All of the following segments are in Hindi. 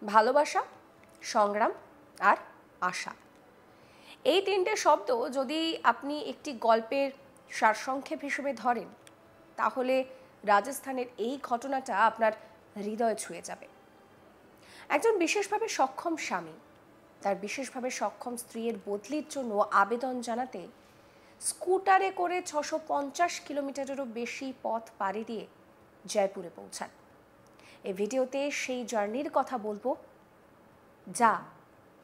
ভালোবাসা, সংগ্রাম আর আশা। এই তিনটে শব্দ যদি আপনি একটি গল্পের সারসংক্ষেপ হিসেবে ধরেন, তাহলে রাজস্থানের এই ঘটনাটা আপনার হৃদয় ছুঁয়ে যাবে। একজন বিশেষভাবে সক্ষম স্বামী তার বিশেষভাবে সক্ষম স্ত্রীর বদলির জন্য আবেদন জানাতে স্কুটারে করে 650 কিলোমিটারেরও বেশি পথ পাড়ি দিয়ে জয়পুরে পৌঁছান। এই ভিডিওতে সেই জার্নির কথা বলবো, যা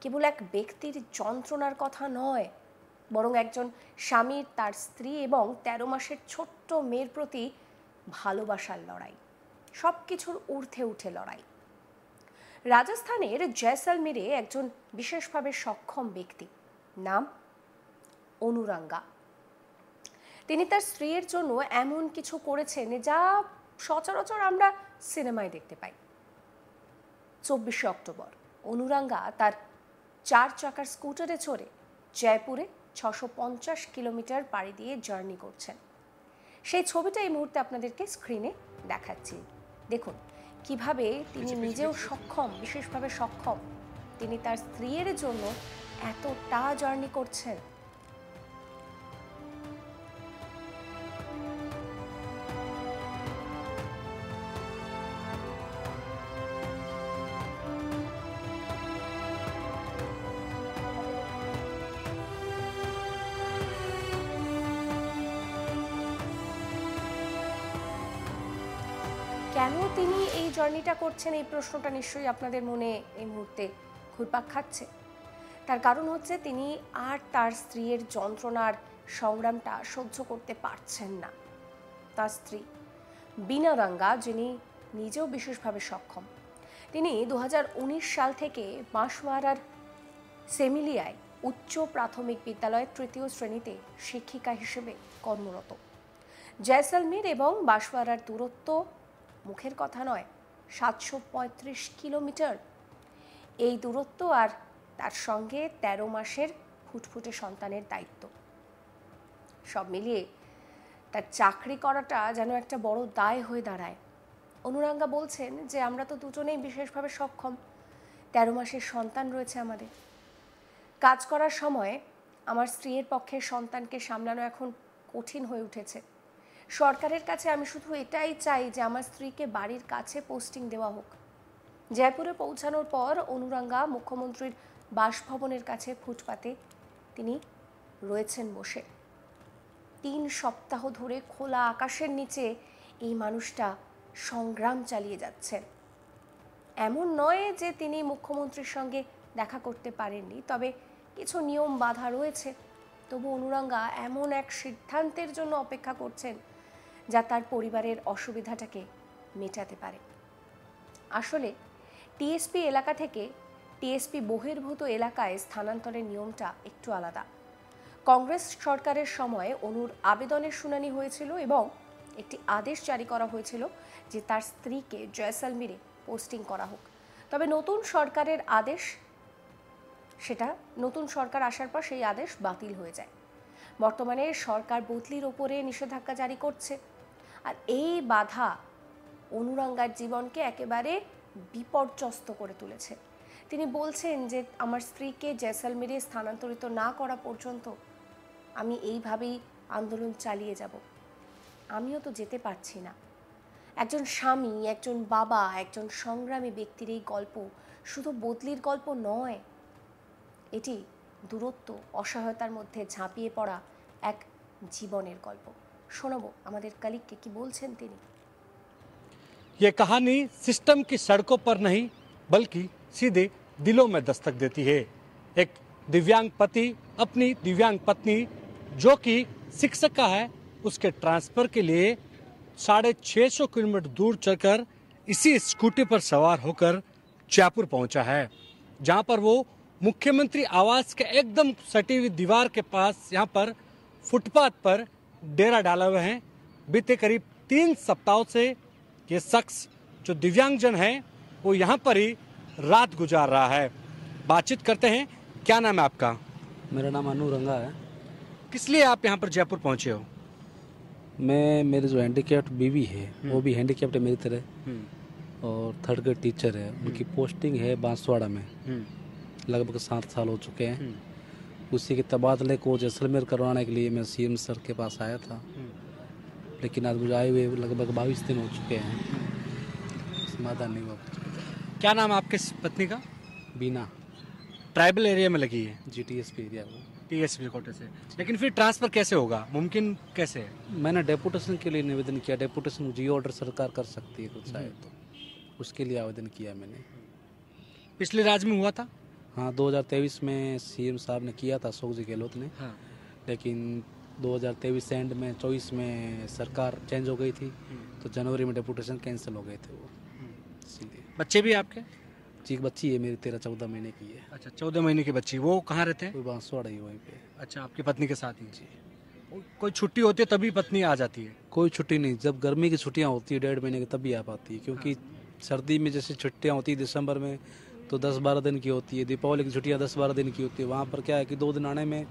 কেবল এক ব্যক্তির যন্ত্রণার কথা নয়, বরং একজন স্বামীর তার স্ত্রী এবং 13 মাসের ছোট্ট মেয়ের প্রতি ভালোবাসার লড়াই, সব কিছুর ঊর্ধ্বে উঠে লড়াই। রাজস্থানের জয়সলমীরে একজন বিশেষভাবে সক্ষম ব্যক্তি, নাম অনুরাঙ্গা। তিনি তার স্ত্রীর জন্য এমন কিছু করেছেন যা সচরাচর আমরা সিনেমায় দেখতে পাই। 24শে অক্টোবর অনুরাঙ্গা তার 4 চাকার স্কুটারে চড়ে জয়পুরে 650 কিলোমিটার পাড়ি দিয়ে জার্নি করছেন। সেই ছবিটা এই মুহূর্তে আপনাদেরকে স্ক্রিনে দেখাচ্ছি। দেখুন কিভাবে তিনি নিজেও সক্ষম, বিশেষভাবে সক্ষম, তিনি তার স্ত্রীর জন্য এতটা জার্নি করছেন। কেন তিনি এই জার্নিটা করছেন, এই প্রশ্নটা নিশ্চয়ই আপনাদের মনে এই মুহূর্তে ঘুরপাক খাচ্ছে। তার কারণ হচ্ছে তিনি আর তার স্ত্রীর যন্ত্রণার সংগ্রামটা সহ্য করতে পারছেন না। তার স্ত্রী বীণারাঙ্গা, যিনি নিজেও বিশেষভাবে সক্ষম, তিনি 2019 সাল থেকে বাঁশওয়ারার সেমিলিয়ায় উচ্চ প্রাথমিক বিদ্যালয়ের 3য় শ্রেণীতে শিক্ষিকা হিসেবে কর্মরত। জয়সলমীর এবং বাঁশওয়ারার দূরত্ব মুখের কথা নয়, 735 কিলোমিটার। এই দূরত্ব আর তার সঙ্গে 13 মাসের ফুটফুটে সন্তানের দায়িত্ব, সব মিলিয়ে তার চাকরি করাটা যেন একটা বড় দায় হয়ে দাঁড়ায়। অনুরাঙ্গা বলছেন যে আমরা তো দুজনেই বিশেষভাবে সক্ষম, 13 মাসের সন্তান রয়েছে আমাদের। কাজ করার সময় আমার স্ত্রীর পক্ষে সন্তানকে সামলানো এখন কঠিন হয়ে উঠেছে। সরকারের কাছে আমি শুধু এটাই চাই যে আমার স্ত্রীকে বাড়ির কাছে পোস্টিং দেওয়া হোক। জয়পুরে পৌঁছানোর পর অনুরাঙ্গা মুখ্যমন্ত্রীর বাসভবনের কাছে ফুটপাতে তিনি রয়েছেন বসে। 3 সপ্তাহ ধরে খোলা আকাশের নিচে এই মানুষটা সংগ্রাম চালিয়ে যাচ্ছেন। এমন নয় যে তিনি মুখ্যমন্ত্রীর সঙ্গে দেখা করতে পারেননি, তবে কিছু নিয়ম বাধা রয়েছে। তবু অনুরাঙ্গা এমন এক সিদ্ধান্তের জন্য অপেক্ষা করছেন যা তার পরিবারের অসুবিধাটাকে মেটাতে পারে। আসলে টিএসপি এলাকা থেকে টিএসপি বহির্ভূত এলাকায় স্থানান্তরের নিয়মটা একটু আলাদা। কংগ্রেস সরকারের সময় অনুর আবেদনের শুনানি হয়েছিল এবং একটি আদেশ জারি করা হয়েছিল যে তার স্ত্রীকে জয়সলমীরে পোস্টিং করা হোক। তবে নতুন সরকারের আদেশ, সেটা নতুন সরকার আসার পর সেই আদেশ বাতিল হয়ে যায়। বর্তমানে সরকার বদলির ওপরে নিষেধাজ্ঞা জারি করছে, আর এই বাধা অনুরাঙ্গার জীবনকে একেবারে বিপর্যস্ত করে তুলেছে। তিনি বলছেন যে আমার স্ত্রীকে জয়সলমীরে স্থানান্তরিত না করা পর্যন্ত আমি এইভাবেই আন্দোলন চালিয়ে যাব। আমিও তো যেতে পারছি না। একজন স্বামী, একজন বাবা, একজন সংগ্রামী ব্যক্তির এই গল্প শুধু বদলির গল্প নয়, এটি দূরত্ব, অসহায়তার মধ্যে ঝাঁপিয়ে পড়া এক জীবনের গল্প। শোনাবো আমাদের কলিগকে কি বলছেন তিনি। ये कहानी सिस्टम की सड़कों पर नहीं बल्कि सीधे दिलों में दस्तक देती है। एक दिव्यांग पति अपनी दिव्यांग पत्नी, जो कि शिक्षक का है, उसके ट्रांसफर के लिए 650 किलोमीटर दूर चलकर इसी स्कूटी पर सवार होकर जयपुर पहुंचा है, जहां पर वो मुख्यमंत्री आवास के एकदम सटी हुई दीवार के पास यहाँ पर फुटपाथ पर डेरा डाला हुए हैं। बीते करीब 3 सप्ताहों से ये शख्स जो दिव्यांगजन है वो यहाँ पर ही रात गुजार रहा है। बातचीत करते हैं। क्या नाम है आपका? मेरा नाम अनुरंगा है। किस लिए आप यहाँ पर जयपुर पहुँचे हो? मैं, मेरी जो हैंडीकैप्ड बीवी है वो भी हैंडीकैप्ड है मेरी तरह। और थर्ड ग्रेड टीचर है। उनकी पोस्टिंग है बांसवाड़ा में, लगभग 7 साल हो चुके हैं। उसी के तबादले को जैसलमेर करवाने के लिए मैं सीएम सर के पास आया था, लेकिन आज मुझे आए हुए लगभग 22 दिन हो चुके हैं, समाधान नहीं हुआ। क्या नाम है आपके पत्नी का? बीना, ट्राइबल एरिया में लगी है, जीटीएसपी एरिया वो। टीएसपी कोटे से, लेकिन फिर ट्रांसफर कैसे होगा, मुमकिन कैसे है? मैंने डेपुटेशन के लिए निवेदन किया। डेपुटेशन जी ऑर्डर सरकार कर सकती है कुछ चाहे तो, उसके लिए आवेदन किया मैंने। पिछले राज्य में हुआ था? हाँ, 2023 में सीएम साहब ने किया था, अशोक जी गहलोत ने। हाँ। लेकिन 2023 एंड में 24 में सरकार चेंज हो गई थी, तो जनवरी में डेपुटेशन कैंसिल हो गए थे वो, इसीलिए। बच्चे भी आपके? जी, एक बच्ची है मेरी, 13-14 महीने की है। अच्छा, 14 महीने की बच्ची। वो कहाँ रहते हैं? कोई बांसवाड़ा ही वहीं पे। अच्छा, आपकी पत्नी के साथ ही? जी। कोई छुट्टी होती है तभी पत्नी आ जाती है? कोई छुट्टी नहीं, जब गर्मी की छुट्टियां होती है 1.5 महीने की तभी आ पाती है, क्योंकि सर्दी में जैसे छुट्टियां होती है दिसंबर में तो 10-12 दिन की होती है, दीपावली की छुट्टियां 10-12 दिन की होती है। वहाँ पर क्या है कि 2 दिन आने में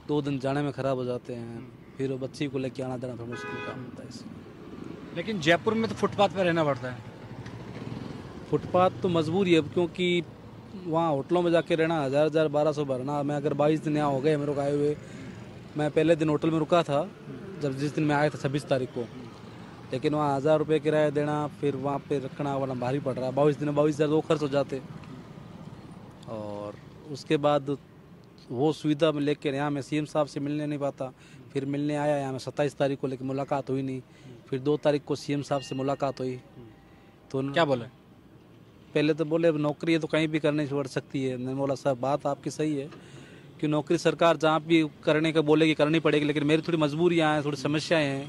2 दिन जाने में ख़राब हो जाते हैं, फिर वो बच्ची को लेके आना जाना थोड़ा मुश्किल काम होता है इसलिए। लेकिन जयपुर में तो फुटपाथ पर रहना पड़ता है। फुटपाथ तो मजबूरी है, क्योंकि वहाँ होटलों में जाके रहना 1000 1200 भरना। मैं अगर 22 दिन यहाँ हो गए मेरे को आए हुए, मैं पहले दिन होटल में रुका था जब जिस दिन मैं आया था 26 तारीख को, लेकिन वहाँ 1000 रुपये किराया देना, फिर वहाँ पे रखना वाला भारी पड़ रहा है। 22 दिन 22,000 वो खर्च हो जाते, और उसके बाद वो सुविधा में लेकर यहाँ मैं सीएम साहब से मिलने नहीं पाता। फिर मिलने आया यहाँ मैं 27 तारीख को, लेकिन मुलाकात हुई नहीं। फिर 2 तारीख को सीएम साहब से मुलाकात हुई, तो क्या बोले? पहले तो बोले अब नौकरी है तो कहीं भी करने छोड़ सकती है। मैंने बोला सर बात आपकी सही है कि नौकरी सरकार जहाँ भी करने का बोलेगी करनी पड़ेगी, लेकिन मेरी थोड़ी मजबूरियाँ हैं, थोड़ी समस्याएं हैं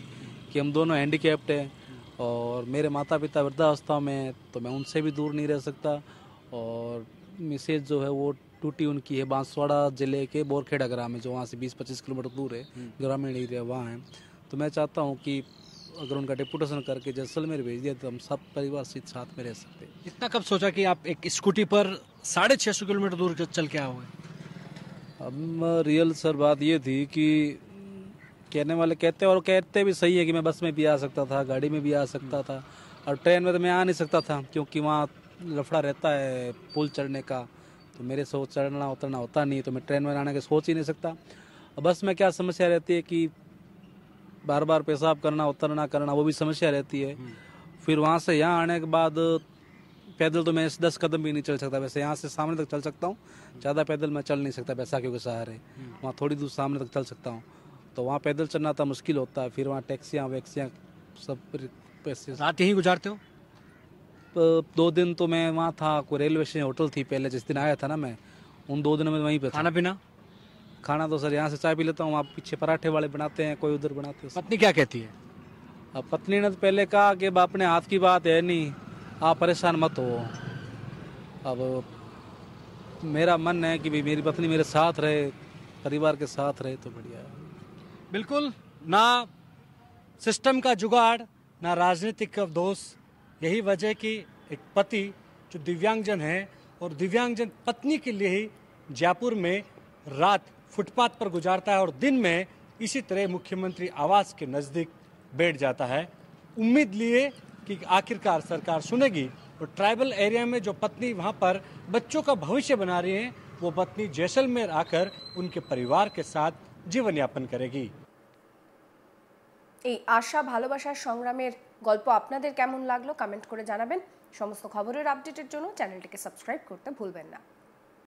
कि हम दोनों हैंडीकैप्ड हैं और मेरे माता पिता वृद्धावस्था में हैं, तो मैं उनसे भी दूर नहीं रह सकता। और मिसेज जो है वो टूटी उनकी है बांसवाड़ा जिले के बोरखेड़ा ग्राम में, जो वहाँ से 20-25 किलोमीटर दूर है, ग्रामीण एरिया वहाँ है। तो मैं चाहता हूँ कि अगर उनका डेपुटेशन करके जैसलमेर भेज दिया तो हम सब परिवार साथ में रह सकते हैं। इतना कब सोचा कि आप एक स्कूटी पर 650 किलोमीटर दूर चल के आओगे? अब रियल सर बात ये थी कि कहने वाले कहते और कहते भी सही है कि मैं बस में भी आ सकता था, गाड़ी में भी आ सकता था, और ट्रेन में तो मैं आ नहीं सकता था क्योंकि वहाँ लफड़ा रहता है पुल चढ़ने का, तो मेरे से चढ़ना उतरना होता नहीं, तो मैं ट्रेन में आने की सोच ही नहीं सकता। बस में क्या समस्या रहती है कि बार बार पेशाब करना उतरना करना वो भी समस्या रहती है। फिर वहाँ से यहाँ आने के बाद पैदल तो मैं 10 कदम भी नहीं चल सकता। वैसे यहाँ से सामने तक चल सकता हूँ, ज़्यादा पैदल मैं चल नहीं सकता बैसाखियों के सहारे। वहाँ थोड़ी दूर सामने तक चल सकता हूँ, तो वहाँ पैदल चलना था मुश्किल होता है। फिर वहाँ टैक्सियाँ वैक्सियाँ सब पैसे। रात यहीं गुजारते हो? 2 दिन तो मैं वहाँ था, कोई रेलवे स्टेशन होटल थी पहले जिस दिन आया था ना मैं, उन 2 दिनों में वहीं पे था। खाना पीना? खाना तो सर यहाँ से चाय पी लेता हूँ, आप पीछे पराठे वाले बनाते हैं, कोई उधर बनाते हैं। पत्नी क्या कहती है? अब पत्नी ने तो पहले कहा कि अपने हाथ की बात है नहीं, आप परेशान मत हो। अब मेरा मन है कि भाई मेरी पत्नी मेरे साथ रहे, परिवार के साथ रहे तो बढ़िया है। बिल्कुल, ना सिस्टम का जुगाड़ ना राजनीतिक का दोष। यही वजह कि एक पति जो दिव्यांगजन है और दिव्यांगजन पत्नी के लिए ही जयपुर में रात फुटपाथ पर गुजारता है और दिन में इसी तरह मुख्यमंत्री आवास के नज़दीक बैठ जाता है, उम्मीद लिए कि आखिरकार सरकार सुनेगी और ट्राइबल एरिया में जो पत्नी वहाँ पर बच्चों का भविष्य बना रही है, वो पत्नी जैसलमेर आकर उनके परिवार के साथ जीवन यापन करेगी। এই আশা ভালোবাসার সংগ্রামের গল্প আপনাদের কেমন লাগলো কমেন্ট করে জানাবেন। সমস্ত খবরের আপডেটের জন্য চ্যানেলটিকে সাবস্ক্রাইব করতে ভুলবেন না।